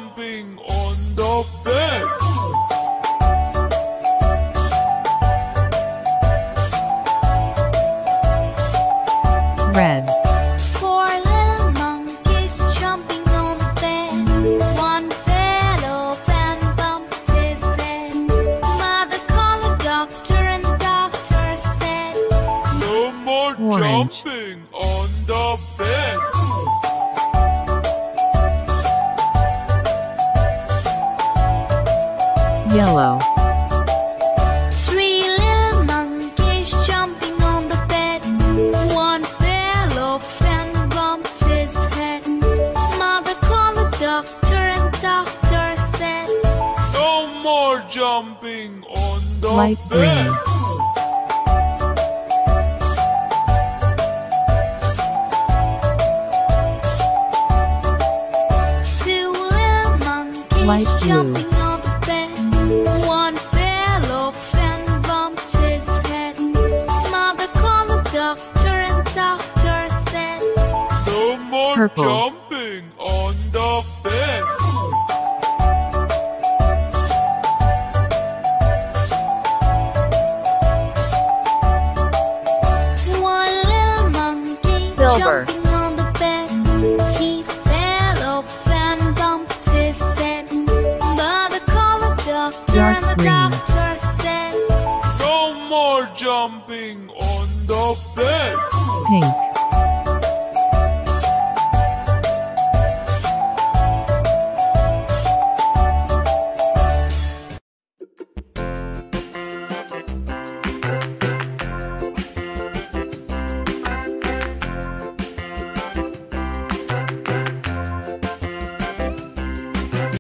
jumping on the bed. Red. Four little monkeys jumping on the bed. One fell off and bumped his head. Mother called the doctor and the doctor said, No more Orange. jumping on the bed. Yellow. three little monkeys jumping on the bed. One fell off and bumped his head. Mother called the doctor and the doctor said, No more jumping on the Light bed. green. two little monkeys Light blue. jumping on the bed. One fell off and bumped his head. Mother called the doctor and the doctor said, No more Purple. jumping on the bed. one little monkey Silver. jumping on the bed. He fell off and bumped his head. Mother called the doctor Dark and the green. doctor said, No more jumping on the bed. Pink.